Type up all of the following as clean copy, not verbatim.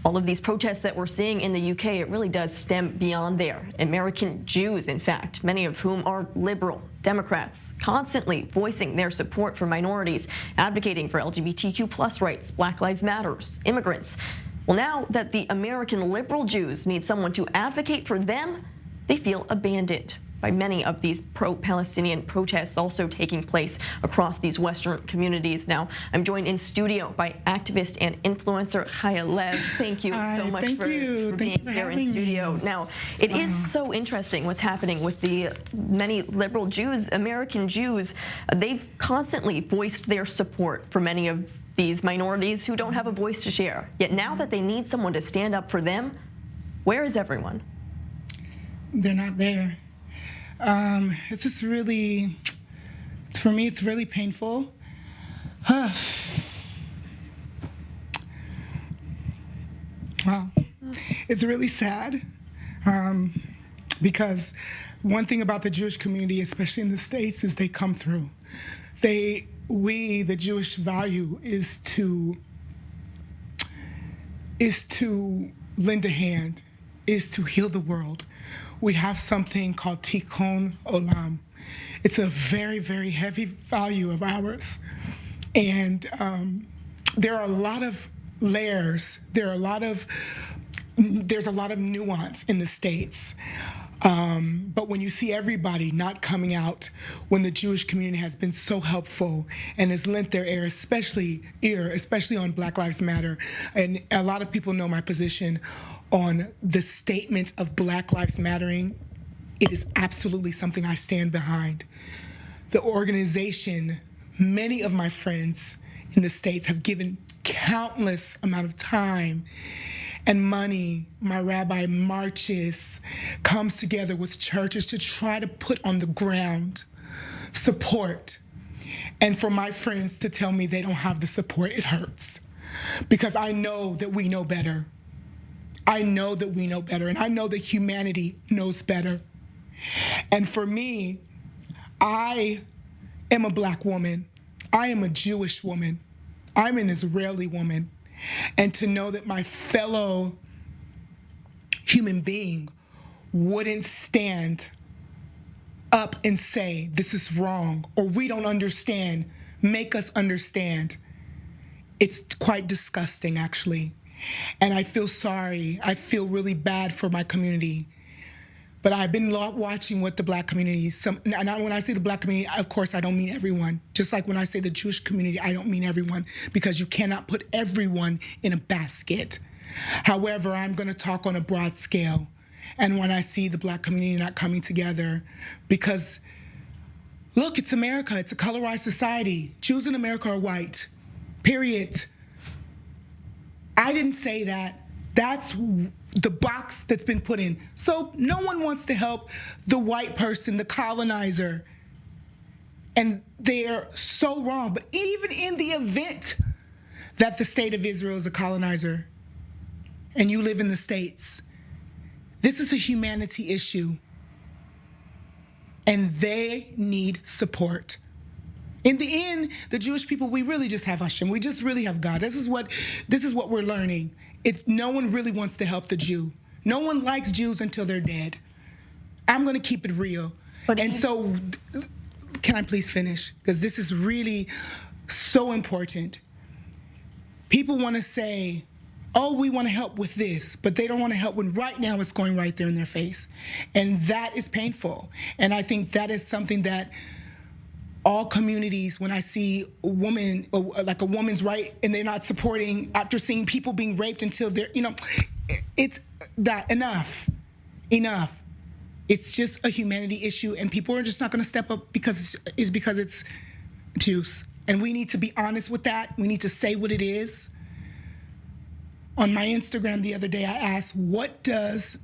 All of these protests that we're seeing in the UK, it really does stem beyond there. American Jews, in fact, many of whom are liberal Democrats, constantly voicing their support for minorities, advocating for LGBTQ+ rights, Black Lives Matter, immigrants. Well, now that the American liberal Jews need someone to advocate for them, they feel abandoned by many of these pro-Palestinian protests also taking place across these Western communities. Now, I'm joined in studio by activist and influencer Chaya Lev. Thank you so much for being here in studio. Now, it is so interesting what's happening with the many liberal Jews, American Jews. They've constantly voiced their support for many of these minorities who don't have a voice to share. Yet now that they need someone to stand up for them, where is everyone? They're not there. It's just really, for me, it's really painful. Wow. It's really sad because one thing about the Jewish community, especially in the States, is they come through. The Jewish value is to lend a hand, is to heal the world. We have something called Tikkun Olam. It's a very, very heavy value of ours. And there are a lot of layers. There's a lot of nuance in the States. But when you see everybody not coming out, when the Jewish community has been so helpful and has lent their ear, especially on Black Lives Matter, and a lot of people know my position on the statement of Black Lives Mattering, it is absolutely something I stand behind. The organization, many of my friends in the States have given countless amount of time and money. My rabbi marches, comes together with churches to try to put on the ground support. And for my friends to tell me they don't have the support, it hurts. Because I know that we know better. I know that we know better, and I know that humanity knows better. And for me, I am a Black woman. I am a Jewish woman. I'm an Israeli woman. And to know that my fellow human being wouldn't stand up and say, this is wrong, or we don't understand, make us understand. It's quite disgusting, actually. And I feel sorry. I feel really bad for my community. But I've been watching what the Black community, and when I say the Black community, of course, I don't mean everyone. Just like when I say the Jewish community, I don't mean everyone, because you cannot put everyone in a basket. However, I'm going to talk on a broad scale. And when I see the Black community not coming together, because, look, it's America. It's a colorized society. Jews in America are white, period. I didn't say that. That's the box that's been put in. So no one wants to help the white person, the colonizer. And they're so wrong. But even in the event that the state of Israel is a colonizer and you live in the States, this is a humanity issue. And they need support. In the end, the Jewish people, we really just have Hashem. We just really have God. This is what we're learning. No one really wants to help the Jew. No one likes Jews until they're dead. I'm going to keep it real. So, can I please finish? Because this is really so important. People want to say, oh, we want to help with this, but they don't want to help when right now it's going right there in their face. And that is painful. And I think that is something that all communities, when I see a woman, like a woman's right, and they're not supporting after seeing people being raped until they're, it's that enough. It's just a humanity issue, and people are just not going to step up because it's Jews. And we need to be honest with that. We need to say what it is. On my Instagram the other day, I asked, what does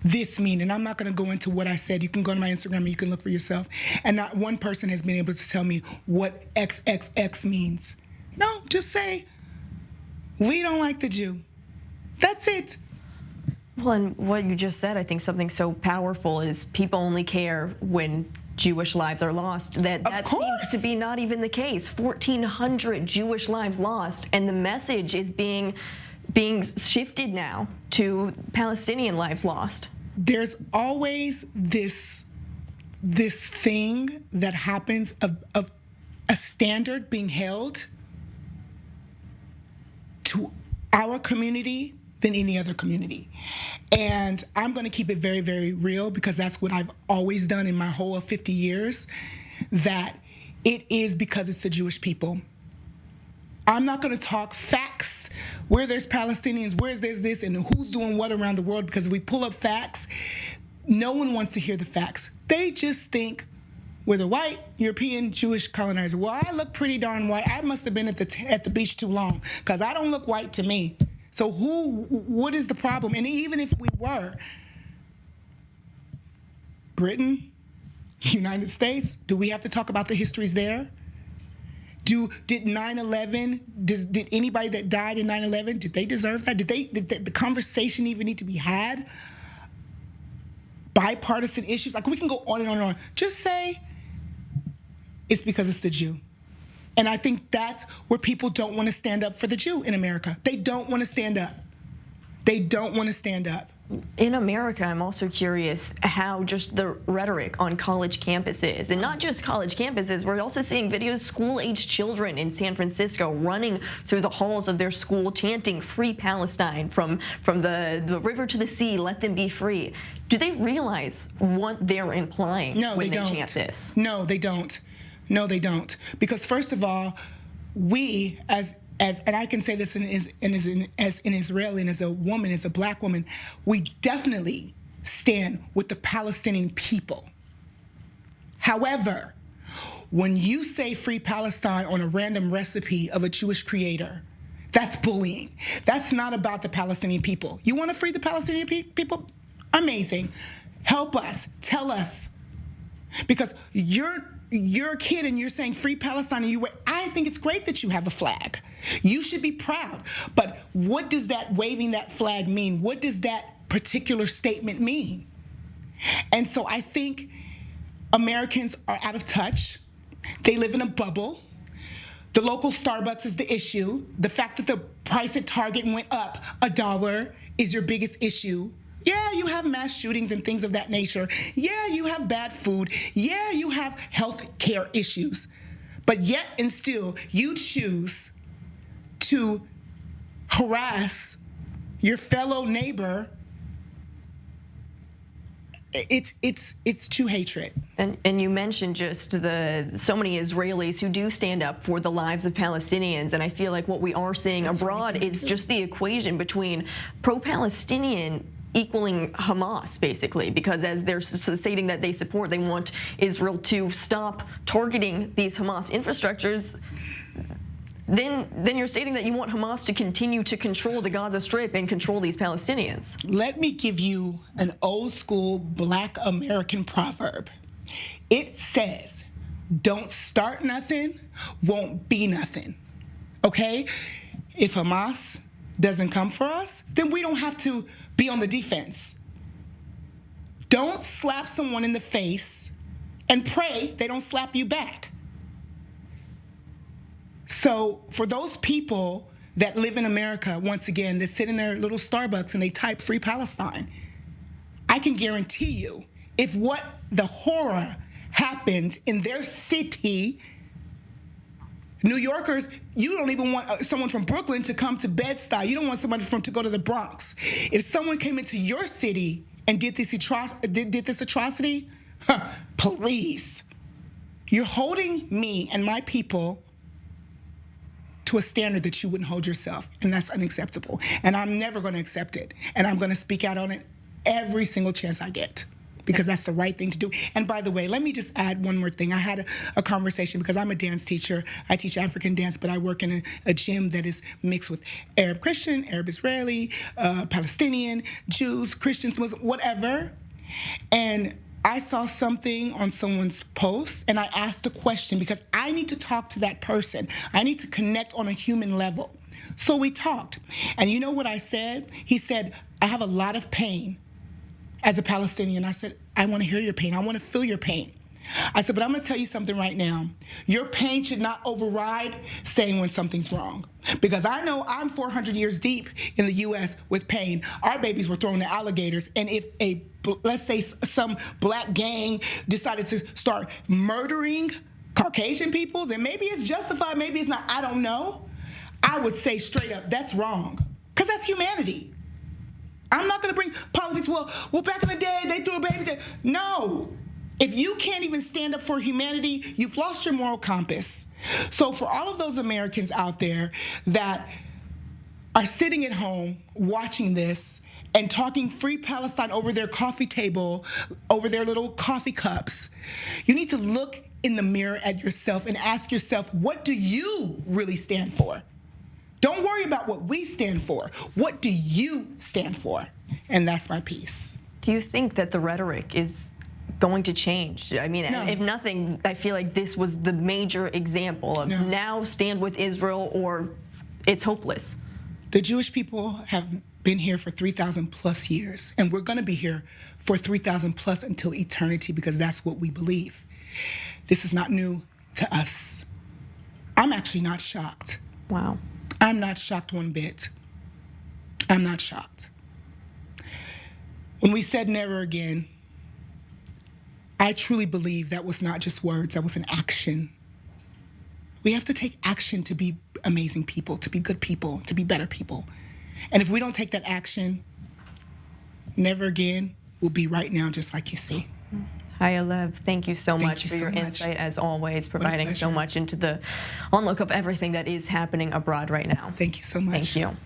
this mean? And I'm not going to go into what I said. You can go to my Instagram and you can look for yourself. And not one person has been able to tell me what XXX means. No, just say, we don't like the Jew. That's it. Well, and what you just said, I think something so powerful is people only care when Jewish lives are lost. That seems to be not even the case. 1,400 Jewish lives lost, and the message is being being shifted now to Palestinian lives lost. There's always this thing that happens of a standard being held to our community than any other community. And I'm going to keep it very, very real, because that's what I've always done in my whole 50 years, that it is because it's the Jewish people. I'm not going to talk facts, where there's Palestinians, where there's this, and who's doing what around the world, because if we pull up facts, no one wants to hear the facts. They just think we're the white, European, Jewish colonizer. Well, I look pretty darn white. I must have been at the beach too long, because I don't look white to me. So what is the problem? And even if we were, Britain, United States, do we have to talk about the histories there? Did 9/11, did anybody that died in 9/11, did they deserve that? Did the conversation even need to be had? Bipartisan issues, like we can go on and on and on. Just say it's because it's the Jew. And I think that's where people don't want to stand up for the Jew in America. They don't want to stand up. They don't want to stand up. In America, I'm also curious how just the rhetoric on college campuses, and not just college campuses, we're also seeing videos, school-aged children in San Francisco running through the halls of their school chanting "Free Palestine," from the river to the sea, let them be free. Do they realize what they're implying when they chant this? No, they don't. No, they don't. Because first of all, we as and I can say this as an Israeli and as a woman, as a black woman, we definitely stand with the Palestinian people. However, when you say free Palestine on a random recipe of a Jewish creator, that's bullying. That's not about the Palestinian people. You want to free the Palestinian people? Amazing. Help us. Tell us. Because you're a kid and you're saying free Palestine, and I think it's great that you have a flag. You should be proud. But what does that waving that flag mean? What does that particular statement mean? And so I think Americans are out of touch. They live in a bubble. The local Starbucks is the issue. The fact that the price at Target went up $1 is your biggest issue. Yeah, you have mass shootings and things of that nature. Yeah, you have bad food. Yeah, you have health care issues. But yet and still, you choose to harass your fellow neighbor. It's true hatred. And you mentioned just so many Israelis who do stand up for the lives of Palestinians, and I feel like what we are seeing abroad is just the equation between pro-Palestinian equaling Hamas, basically, because as they're stating that they want Israel to stop targeting these Hamas infrastructures, then you're stating that you want Hamas to continue to control the Gaza Strip and control these Palestinians. Let me give you an old school Black American proverb. It says, don't start nothing, won't be nothing. Okay? If Hamas doesn't come for us, then we don't have to be on the defense. Don't slap someone in the face and pray they don't slap you back. So for those people that live in America, once again, that sit in their little Starbucks and they type free Palestine, I can guarantee you, if what the horror happened in their city, New Yorkers, you don't even want someone from Brooklyn to come to Bed-Stuy. You don't want somebody to go to the Bronx. If someone came into your city and did this atrocity, please. You're holding me and my people to a standard that you wouldn't hold yourself, and that's unacceptable. And I'm never going to accept it. And I'm going to speak out on it every single chance I get, because that's the right thing to do. And by the way, let me just add one more thing. I had a conversation, because I'm a dance teacher. I teach African dance, but I work in a gym that is mixed with Arab Christian, Arab Israeli, Palestinian, Jews, Christians, Muslims, whatever. And I saw something on someone's post, and I asked a question, because I need to talk to that person. I need to connect on a human level. So we talked. And you know what I said? He said, I have a lot of pain as a Palestinian. I said, I want to hear your pain. I want to feel your pain. I said, but I'm going to tell you something right now. Your pain should not override saying when something's wrong. Because I know I'm 400 years deep in the U.S. with pain. Our babies were thrown to alligators, and if let's say some black gang decided to start murdering Caucasian peoples, and maybe it's justified, maybe it's not, I don't know, I would say straight up, that's wrong. Because that's humanity. I'm not going to bring politics, well, back in the day, they threw a baby there. No. If you can't even stand up for humanity, you've lost your moral compass. So for all of those Americans out there that are sitting at home watching this and talking free Palestine over their coffee table, over their little coffee cups, you need to look in the mirror at yourself and ask yourself, what do you really stand for? Don't worry about what we stand for. What do you stand for? And that's my piece. Do you think that the rhetoric is going to change? I mean, No. if nothing, I feel like this was the major example of now stand with Israel or it's hopeless. The Jewish people have been here for 3,000 plus years, and we're going to be here for 3,000 plus until eternity because that's what we believe. This is not new to us. I'm actually not shocked. Wow. I'm not shocked one bit. I'm not shocked. When we said never again, I truly believe that was not just words, that was an action. We have to take action to be amazing people, to be good people, to be better people. And if we don't take that action, never again will be right now, just like you see. Chaya Lev, thank you so much for your insight, as always, providing so much into the onlook of everything that is happening abroad right now. Thank you so much. Thank you.